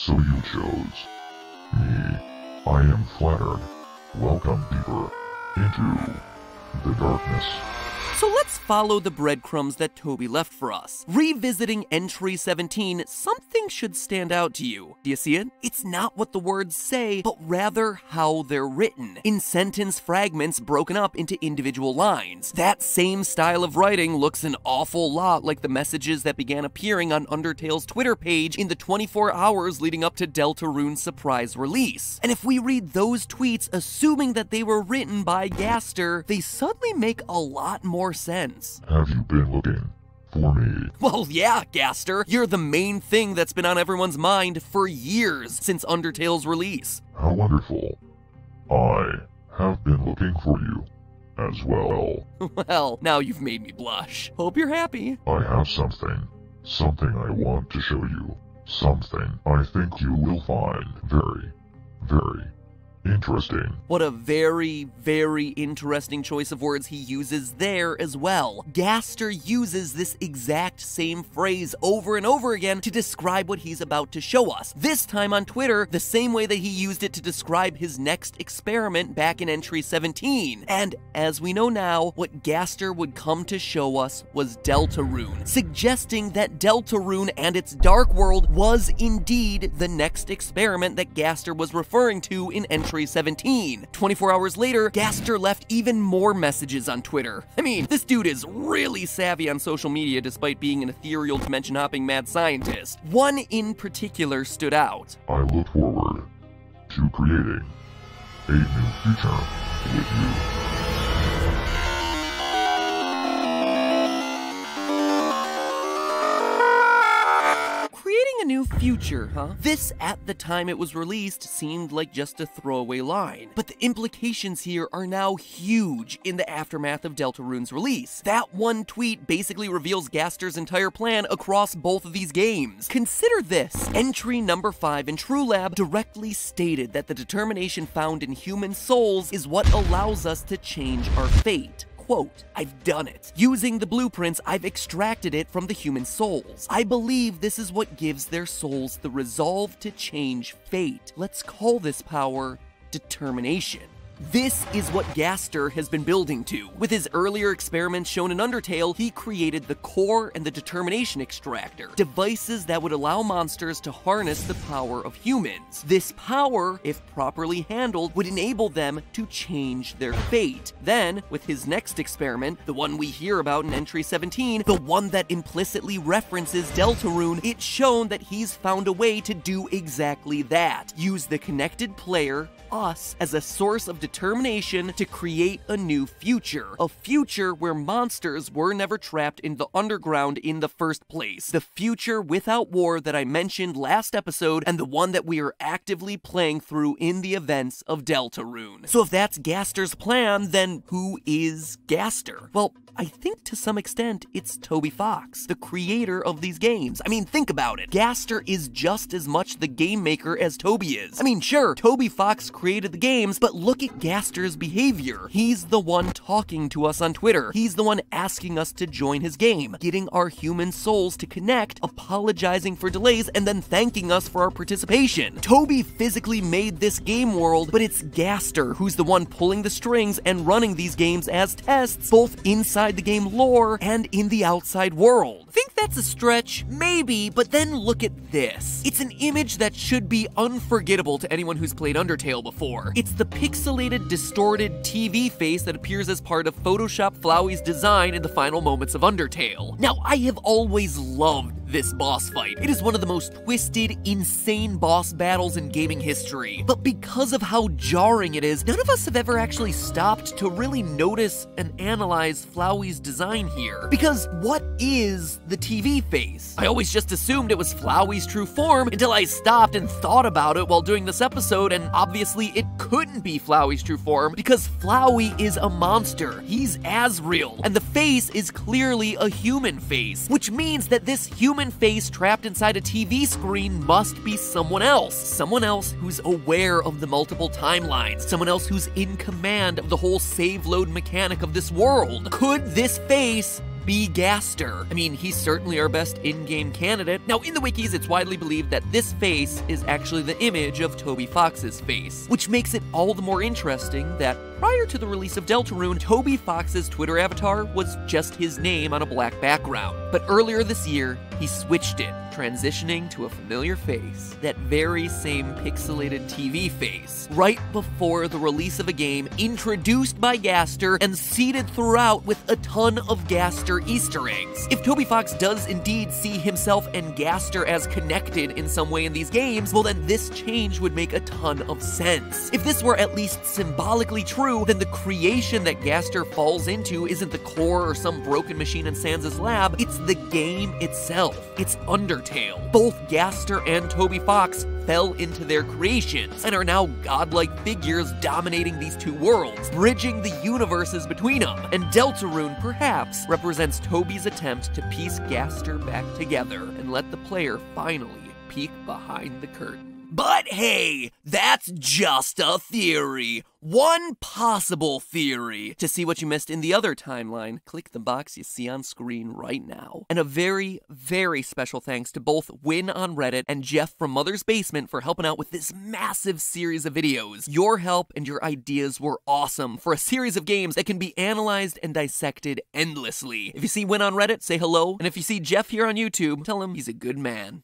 So you chose me. I am flattered. Welcome deeper into the darkness. So let's follow the breadcrumbs that Toby left for us. Revisiting entry 17, something should stand out to you. Do you see it? It's not what the words say, but rather how they're written, in sentence fragments broken up into individual lines. That same style of writing looks an awful lot like the messages that began appearing on Undertale's Twitter page in the 24 hours leading up to Deltarune's surprise release. And if we read those tweets assuming that they were written by Gaster, they suddenly make a lot more sense. Have you been looking for me? Well, yeah, Gaster. You're the main thing that's been on everyone's mind for years since Undertale's release. How wonderful. I have been looking for you as well. Well, now you've made me blush. Hope you're happy. I have something I want to show you. Something I think you will find very, very interesting. What a very, very interesting choice of words he uses there as well. Gaster uses this exact same phrase over and over again to describe what he's about to show us. This time on Twitter, the same way that he used it to describe his next experiment back in entry 17. And as we know now, what Gaster would come to show us was Deltarune, suggesting that Deltarune and its dark world was indeed the next experiment that Gaster was referring to in entry 17. 24 hours later, Gaster left even more messages on Twitter. I mean, this dude is really savvy on social media despite being an ethereal dimension-hopping mad scientist. One in particular stood out. I look forward to creating a new future with you. Creating a new future, huh? This, at the time it was released, seemed like just a throwaway line. But the implications here are now huge in the aftermath of Deltarune's release. That one tweet basically reveals Gaster's entire plan across both of these games. Consider this. Entry number 5 in TrueLab directly stated that the determination found in human souls is what allows us to change our fate. Quote, I've done it. Using the blueprints, I've extracted it from the human souls. I believe this is what gives their souls the resolve to change fate. Let's call this power determination. This is what Gaster has been building to. With his earlier experiments shown in Undertale, he created the core and the determination extractor, devices that would allow monsters to harness the power of humans. This power, if properly handled, would enable them to change their fate. Then, with his next experiment, the one we hear about in entry 17, the one that implicitly references Deltarune, it's shown that he's found a way to do exactly that. Use the connected player, us, as a source of determination to create a new future. A future where monsters were never trapped in the underground in the first place. The future without war that I mentioned last episode, and the one that we are actively playing through in the events of Deltarune. So if that's Gaster's plan, then who is Gaster? Well, I think to some extent it's Toby Fox, the creator of these games. I mean, think about it. Gaster is just as much the game maker as Toby is. I mean, sure, Toby Fox created the games, but look at Gaster's behavior. He's the one talking to us on Twitter. He's the one asking us to join his game, getting our human souls to connect, apologizing for delays, and then thanking us for our participation. Toby physically made this game world, but it's Gaster who's the one pulling the strings and running these games as tests, both inside the game lore and in the outside world. Think that's a stretch? Maybe, but then look at this. It's an image that should be unforgettable to anyone who's played Undertale before. It's the pixelated, distorted TV face that appears as part of Photoshop Flowey's design in the final moments of Undertale. Now, I have always loved this boss fight. It is one of the most twisted, insane boss battles in gaming history. But because of how jarring it is, none of us have ever actually stopped to really notice and analyze Flowey's design here. Because what is the TV face? I always just assumed it was Flowey's true form until I stopped and thought about it while doing this episode, and obviously it couldn't be Flowey's true form because Flowey is a monster. He's Asriel, and the face is clearly a human face, which means that this human face trapped inside a TV screen must be someone else who's aware of the multiple timelines, someone else who's in command of the whole save load mechanic of this world. Could this face be Gaster. I mean, he's certainly our best in-game candidate. Now, in the wikis, it's widely believed that this face is actually the image of Toby Fox's face, which makes it all the more interesting that prior to the release of Deltarune, Toby Fox's Twitter avatar was just his name on a black background. But earlier this year, he switched it, transitioning to a familiar face, that very same pixelated TV face, right before the release of a game introduced by Gaster and seeded throughout with a ton of Gaster Easter eggs. If Toby Fox does indeed see himself and Gaster as connected in some way in these games, well then this change would make a ton of sense. If this were at least symbolically true, then the creation that Gaster falls into isn't the core or some broken machine in Sans' lab, it's the game itself. It's Undertale. Both Gaster and Toby Fox fell into their creations and are now godlike figures dominating these two worlds, bridging the universes between them. And Deltarune perhaps represents Toby's attempt to piece Gaster back together and let the player finally peek behind the curtain. But hey, that's just a theory. One possible theory. To see what you missed in the other timeline, click the box you see on screen right now. And a very, very special thanks to both Win on Reddit and Jeff from Mother's Basement for helping out with this massive series of videos. Your help and your ideas were awesome for a series of games that can be analyzed and dissected endlessly. If you see Win on Reddit, say hello. And if you see Jeff here on YouTube, tell him he's a good man.